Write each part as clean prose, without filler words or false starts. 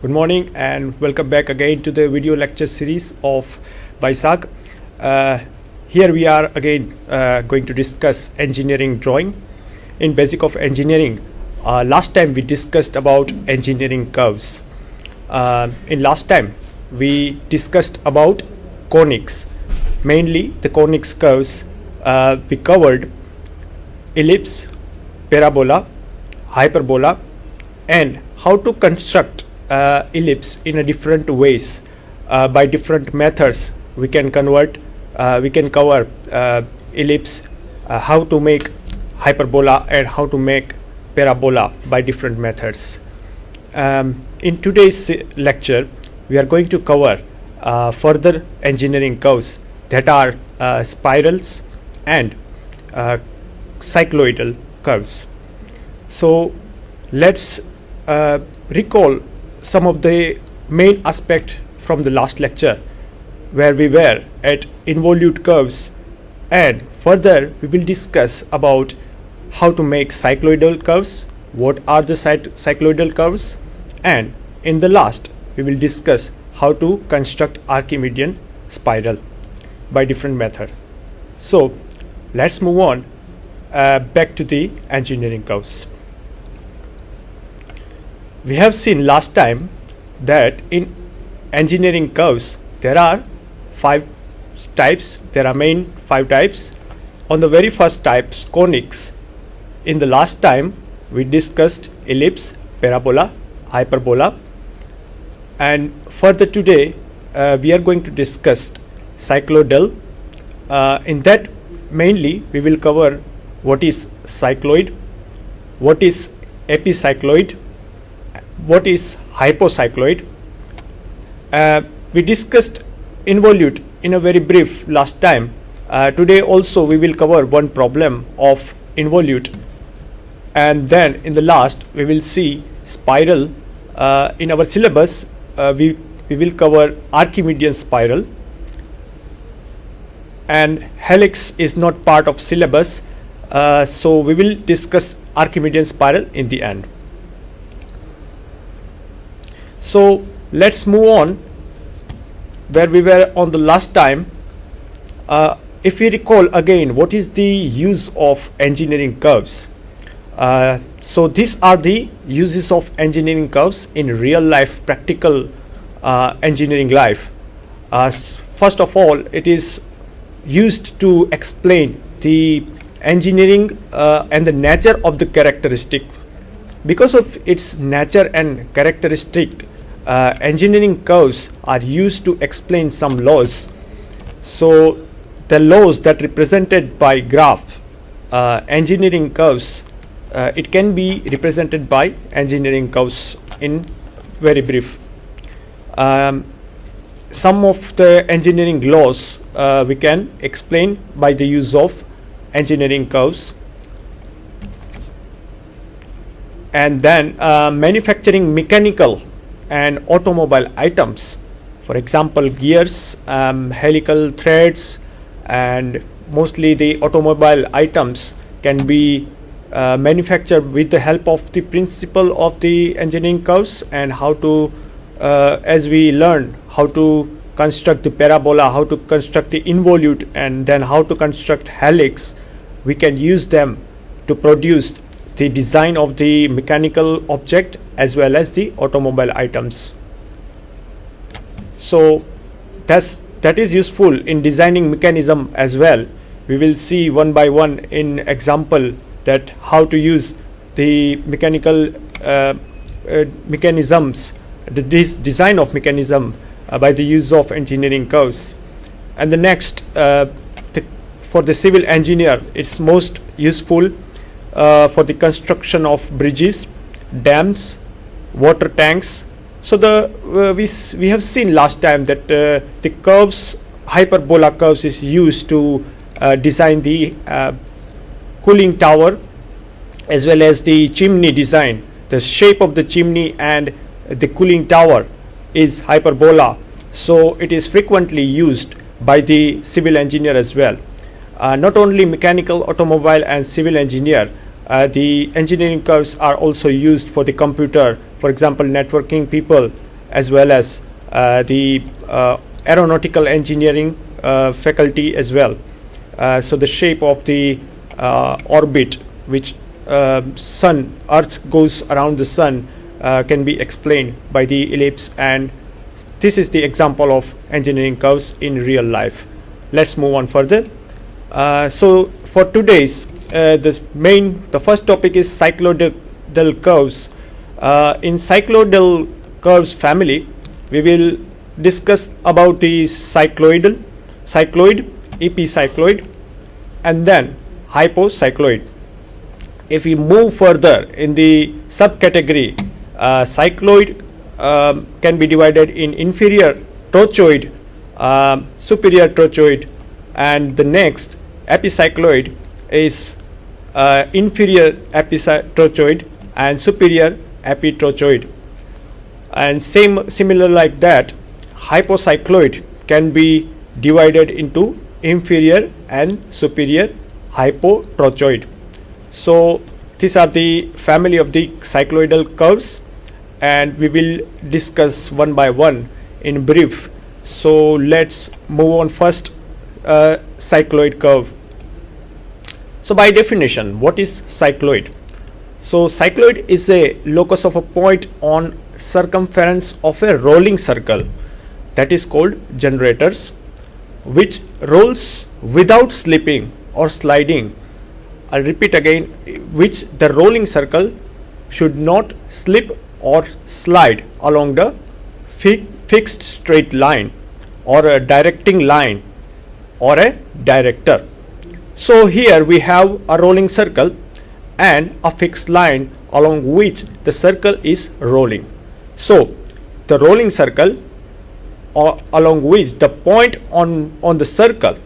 Good morning and welcome back again to the video lecture series of Baisak. Here we are again going to discuss engineering drawing. In basic of engineering, last time we discussed about engineering curves. In last time we discussed about conics, mainly the conics curves. We covered ellipse, parabola, hyperbola, and how to construct ellipse in a different ways. By different methods we can convert, we can cover ellipse, how to make hyperbola and how to make parabola by different methods. In today's lecture we are going to cover further engineering curves that are spirals and cycloidal curves. So let's recall some of the main aspect from the last lecture where we were at involute curves, and further we will discuss about how to make cycloidal curves, what are the cycloidal curves, and in the last we will discuss how to construct Archimedean spiral by different method. So let's move on back to the engineering curves. We have seen last time that in engineering curves there are five types. There are main five types. On the very first type, conics, in the last time we discussed ellipse, parabola, hyperbola, and further today we are going to discuss cycloidal. In that mainly we will cover what is cycloid, what is epicycloid, what is hypocycloid. We discussed involute in a very brief last time. Today also we will cover one problem of involute, and then in the last we will see spiral. In our syllabus we will cover Archimedean spiral, and helix is not part of syllabus, so we will discuss Archimedean spiral in the end. So let's move on where we were on the last time. If we recall again, what is the use of engineering curves? So these are the uses of engineering curves in real life, practical engineering life. First of all, it is used to explain the engineering and the nature of the characteristic. Because of its nature and characteristic, engineering curves are used to explain some laws. So the laws that represented by graph, engineering curves, it can be represented by engineering curves in very brief. Some of the engineering laws we can explain by the use of engineering curves. And then manufacturing mechanical and automobile items, for example gears, helical threads, and mostly the automobile items can be manufactured with the help of the principle of the engineering curves, and how to as we learn how to construct the parabola, how to construct the involute, and then how to construct helix, we can use them to produce the design of the mechanical object as well as the automobile items. So that is useful in designing mechanism as well. We will see one by one in example that how to use the mechanical mechanisms, the design of mechanism by the use of engineering curves. And the next, for the civil engineer, it's most useful for the construction of bridges, dams, water tanks. So we have seen last time that the curves, hyperbola curves, is used to design the cooling tower as well as the chimney design. The shape of the chimney and the cooling tower is hyperbola, so it is frequently used by the civil engineer as well. Not only mechanical, automobile and civil engineer, the engineering curves are also used for the computer. For example, networking people, as well as the aeronautical engineering faculty as well. So the shape of the orbit which Earth goes around the sun can be explained by the ellipse, and this is the example of engineering curves in real life. Let's move on further. So for today's the first topic is cycloidal curves. In cycloidal curves family, we will discuss about the cycloid, epicycloid, and then hypocycloid. If we move further in the subcategory, cycloid can be divided in inferior trochoid, superior trochoid, and the next epicycloid is inferior epitrochoid and superior epitrochoid. And similar like that, hypocycloid can be divided into inferior and superior hypotrochoid. So these are the family of the cycloidal curves, and we will discuss one by one in brief. So let's move on first. Cycloid curve. So by definition, what is cycloid? So cycloid is a locus of a point on circumference of a rolling circle that is called generators, which rolls without slipping or sliding. I'll repeat again, which the rolling circle should not slip or slide along the fixed straight line or a directing line or a director. So here we have a rolling circle and a fixed line along which the circle is rolling. So the rolling circle along which the point on the circle,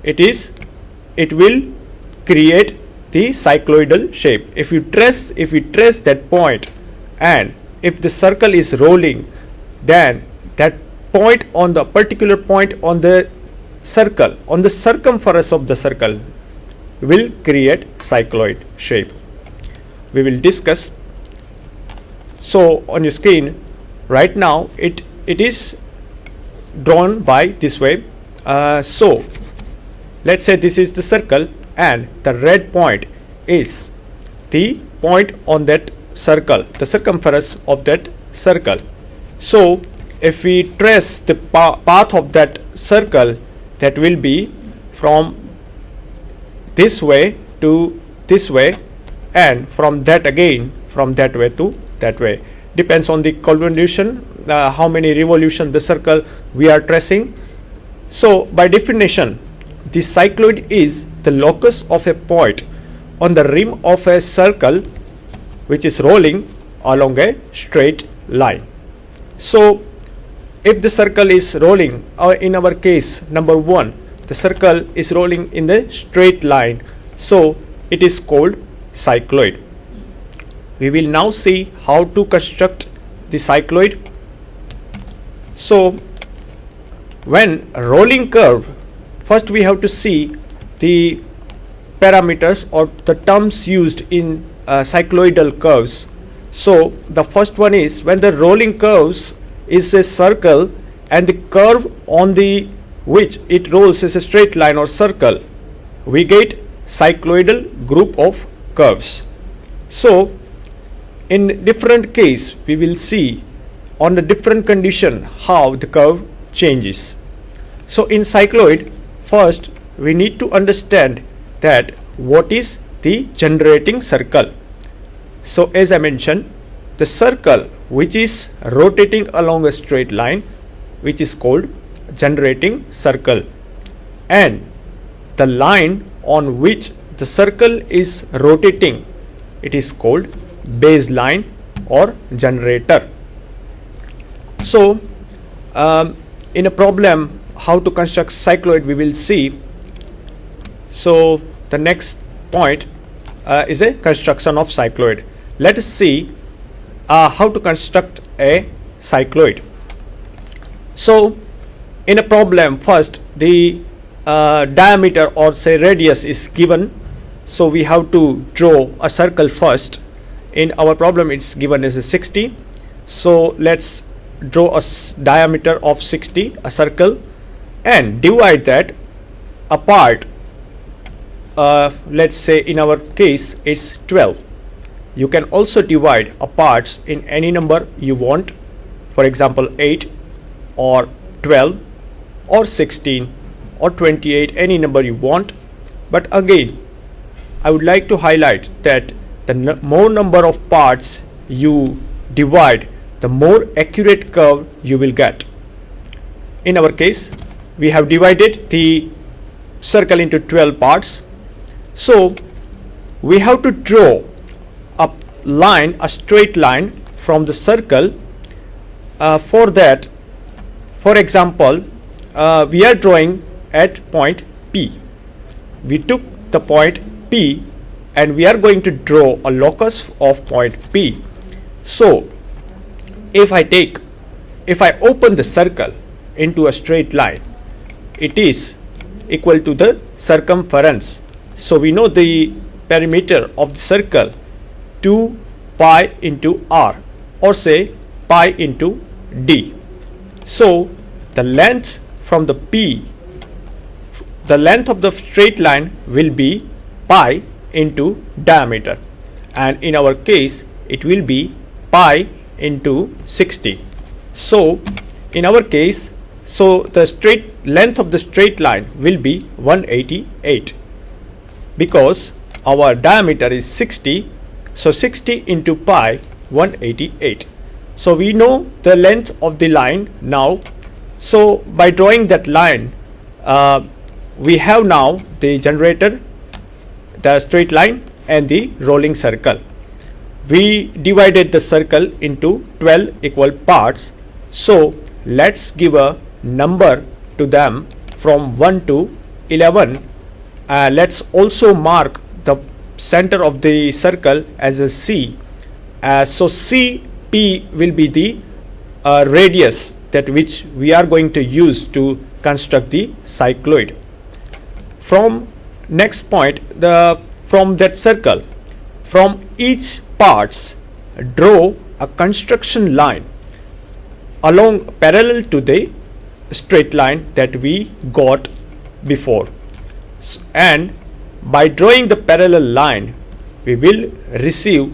it will create the cycloidal shape. If we trace that point, and if the circle is rolling, then that point on the particular point on the circle, on the circumference of the circle, will create cycloid shape. We will discuss. So on your screen right now, it is drawn by this way. So let's say this is the circle, and the red point is the point on that circle, the circumference of that circle. So if we trace the path of that circle, that will be from this way to this way, and from that again from that way to that way. Depends on the convolution, how many revolutions the circle we are tracing. So by definition, the cycloid is the locus of a point on the rim of a circle which is rolling along a straight line. So if the circle is rolling, or in our case number 1, the circle is rolling in the straight line, so it is called cycloid. We will now see how to construct the cycloid. So when rolling curve, first we have to see the parameters or the terms used in cycloidal curves. So the first one is, when the rolling curves is a circle and the curve on the which it rolls is a straight line or circle, we get cycloidal group of curves. So in different case, we will see on the different condition how the curve changes. So in cycloid, first we need to understand that what is the generating circle. So as I mentioned, the circle which is rotating along a straight line, which is called generating circle, and the line on which the circle is rotating, it is called baseline or generator. So in a problem how to construct cycloid, we will see. So the next point is a construction of cycloid. Let us see how to construct a cycloid. So in a problem, first the diameter or say radius is given, so we have to draw a circle first. In our problem it's given as a 60, so let's draw a diameter of 60, a circle, and divide that apart. Let's say in our case it's 12. You can also divide a parts in any number you want, for example 8 or 12 or 16 or 28, any number you want. But again, I would like to highlight that the more number of parts you divide, the more accurate curve you will get. In our case, we have divided the circle into 12 parts. So we have to draw a line, a straight line from the circle. For that, for example, we are drawing at point P. We took the point P and we are going to draw a locus of point P. So if I open the circle into a straight line, it is equal to the circumference. So we know the perimeter of the circle 2 pi into r, or say pi into d. So the length from the P, the length of the straight line will be pi into diameter, and in our case it will be pi into 60. So in our case, so the straight length of the straight line will be 188, because our diameter is 60. So 60 into pi, 188. So we know the length of the line now. So by drawing that line, we have now the generator, the straight line, and the rolling circle. We divided the circle into 12 equal parts. So let's give a number to them from 1 to 11. Let's also mark the center of the circle as a C. So CP will be the radius that which we are going to use to construct the cycloid. From next point, from that circle, from each parts, draw a construction line along parallel to the straight line that we got before. And by drawing the parallel line, we will receive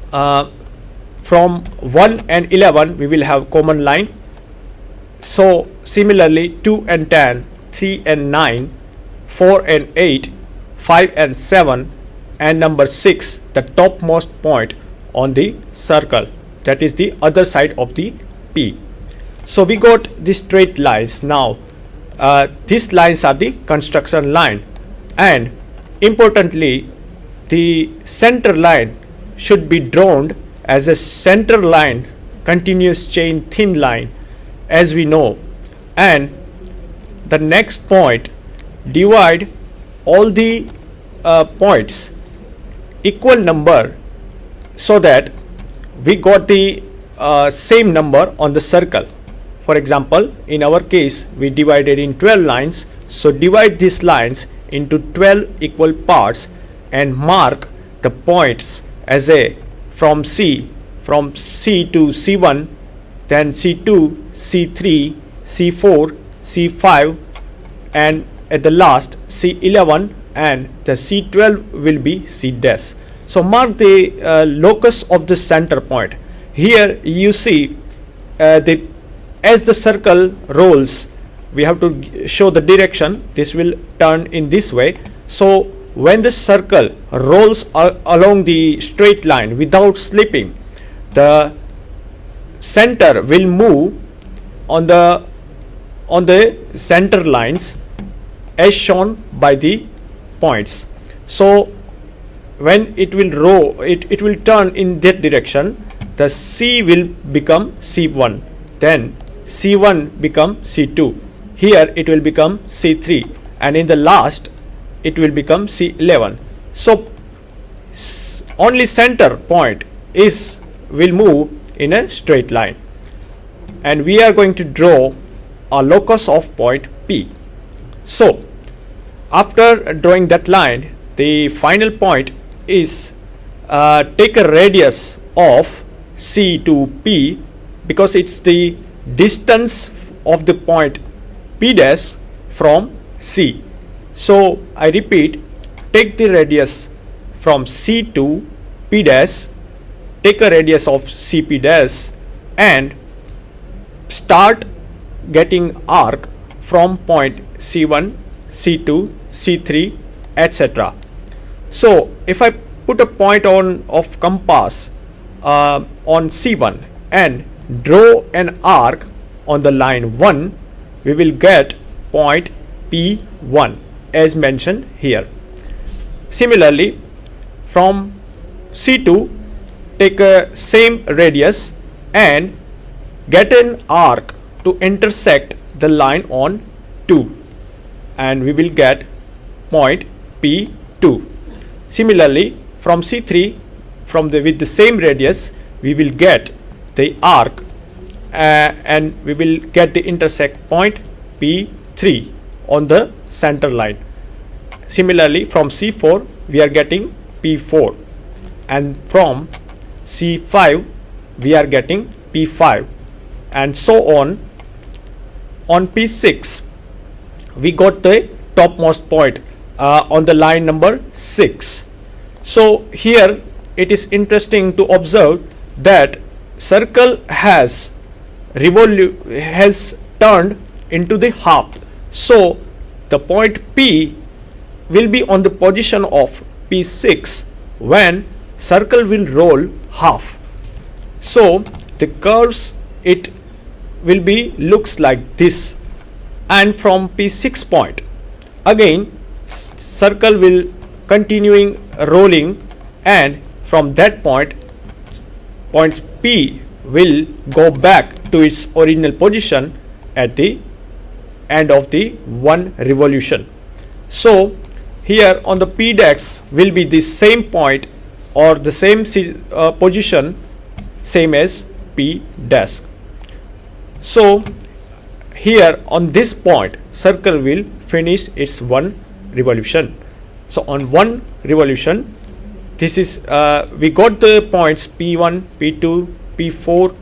from 1 and 11 we will have common line. So similarly 2 and 10, 3 and 9, 4 and 8, 5 and 7, and number 6, the topmost point on the circle, that is the other side of the P. So we got the straight lines. Now these lines are the construction line, and importantly the center line should be drawn as a center line, continuous chain thin line, as we know. And the next point, divide all the points equal number, so that we got the same number on the circle. For example, in our case we divided in 12 lines. So divide these lines into 12 equal parts and mark the points as a from C to C1, then C2, C3, C4, C5, and at the last C11, and the C12 will be C dash. So mark the locus of the center point. Here you see as the circle rolls, we have to show the direction. This will turn in this way. So when the circle rolls along the straight line without slipping, the center will move on the center lines as shown by the points. So when it will roll, it will turn in that direction. The C will become C1, then C1 become C2. Here it will become C3, and in the last it will become C11. So only center point will move in a straight line, and we are going to draw a locus of point P. So after drawing that line, the final point is take a radius of C to P because it's the distance of the point P dash from C. So I repeat, take the radius from C to P dash, take a radius of CP dash, and start getting arc from point C1, C2, C3, etc. So if I put a point of compass on C1 and draw an arc on the line 1, we will get point P1 as mentioned here. Similarly, from C2, take a same radius and get an arc to intersect the line on 2, and we will get point P2. Similarly, from C3, with the same radius, we will get the arc and we will get the intersect point P3 on the center line. Similarly, from C4 we are getting P4, and from C5 we are getting P5, and so on. On P6 we got the topmost point on the line number 6. So here it is interesting to observe that circle has turned into the half. So the point P will be on the position of P6 when circle will roll half. So the curves, it will be looks like this, and from P6 point again circle will continuing rolling, and from that point P will go back to its original position at the end of the one revolution. So here on the P dash will be the same point or the same position, same as P dash. So here on this point circle will finish its one revolution. So on one revolution, this is we got the points P1, P2, P4